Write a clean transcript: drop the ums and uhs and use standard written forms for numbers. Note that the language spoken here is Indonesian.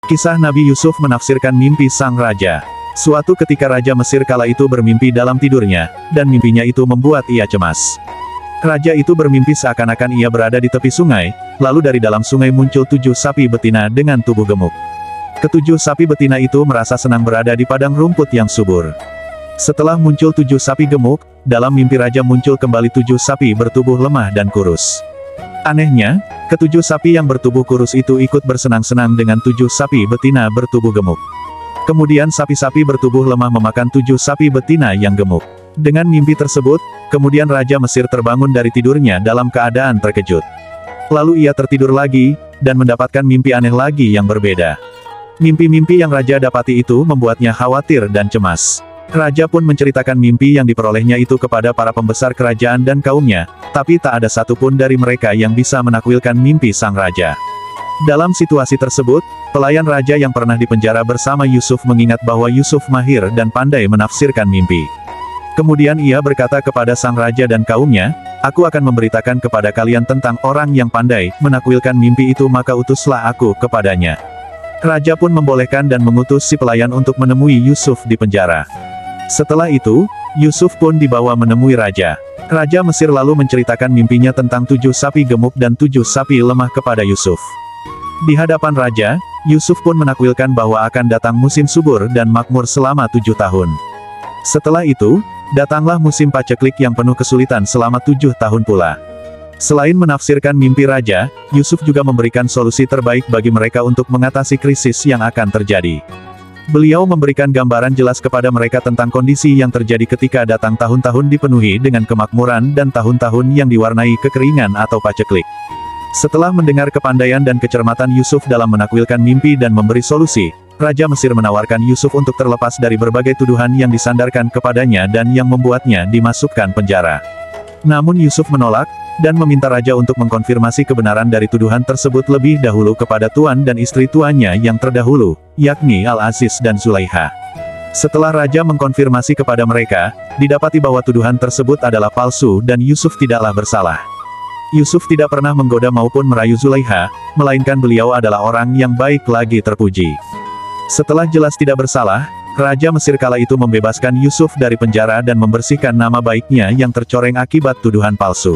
Kisah Nabi Yusuf menafsirkan mimpi sang raja. Suatu ketika Raja Mesir kala itu bermimpi dalam tidurnya, dan mimpinya itu membuat ia cemas. Raja itu bermimpi seakan-akan ia berada di tepi sungai, lalu dari dalam sungai muncul 7 sapi betina dengan tubuh gemuk. Ketujuh sapi betina itu merasa senang berada di padang rumput yang subur. Setelah muncul 7 sapi gemuk, dalam mimpi Raja muncul kembali 7 sapi bertubuh lemah dan kurus. Anehnya, ketujuh sapi yang bertubuh kurus itu ikut bersenang-senang dengan 7 sapi betina bertubuh gemuk. Kemudian sapi-sapi bertubuh lemah memakan 7 sapi betina yang gemuk. Dengan mimpi tersebut, kemudian Raja Mesir terbangun dari tidurnya dalam keadaan terkejut. Lalu ia tertidur lagi, dan mendapatkan mimpi aneh lagi yang berbeda. Mimpi-mimpi yang Raja dapati itu membuatnya khawatir dan cemas. Raja pun menceritakan mimpi yang diperolehnya itu kepada para pembesar kerajaan dan kaumnya, tapi tak ada satupun dari mereka yang bisa menakwilkan mimpi sang raja. Dalam situasi tersebut, pelayan raja yang pernah dipenjara bersama Yusuf mengingat bahwa Yusuf mahir dan pandai menafsirkan mimpi. Kemudian ia berkata kepada sang raja dan kaumnya, "Aku akan memberitakan kepada kalian tentang orang yang pandai menakwilkan mimpi itu, maka utuslah aku kepadanya." Raja pun membolehkan dan mengutus si pelayan untuk menemui Yusuf di penjara. Setelah itu, Yusuf pun dibawa menemui Raja. Raja Mesir lalu menceritakan mimpinya tentang 7 sapi gemuk dan 7 sapi lemah kepada Yusuf. Di hadapan Raja, Yusuf pun menakwilkan bahwa akan datang musim subur dan makmur selama 7 tahun. Setelah itu, datanglah musim paceklik yang penuh kesulitan selama 7 tahun pula. Selain menafsirkan mimpi Raja, Yusuf juga memberikan solusi terbaik bagi mereka untuk mengatasi krisis yang akan terjadi. Beliau memberikan gambaran jelas kepada mereka tentang kondisi yang terjadi ketika datang tahun-tahun dipenuhi dengan kemakmuran dan tahun-tahun yang diwarnai kekeringan atau paceklik. Setelah mendengar kepandaian dan kecermatan Yusuf dalam menakwilkan mimpi dan memberi solusi, Raja Mesir menawarkan Yusuf untuk terlepas dari berbagai tuduhan yang disandarkan kepadanya dan yang membuatnya dimasukkan penjara. Namun Yusuf menolak, dan meminta Raja untuk mengkonfirmasi kebenaran dari tuduhan tersebut lebih dahulu kepada tuan dan istri tuannya yang terdahulu, yakni Al-Aziz dan Zulaiha. Setelah Raja mengkonfirmasi kepada mereka, didapati bahwa tuduhan tersebut adalah palsu dan Yusuf tidaklah bersalah. Yusuf tidak pernah menggoda maupun merayu Zulaiha, melainkan beliau adalah orang yang baik lagi terpuji. Setelah jelas tidak bersalah, Raja Mesir kala itu membebaskan Yusuf dari penjara dan membersihkan nama baiknya yang tercoreng akibat tuduhan palsu.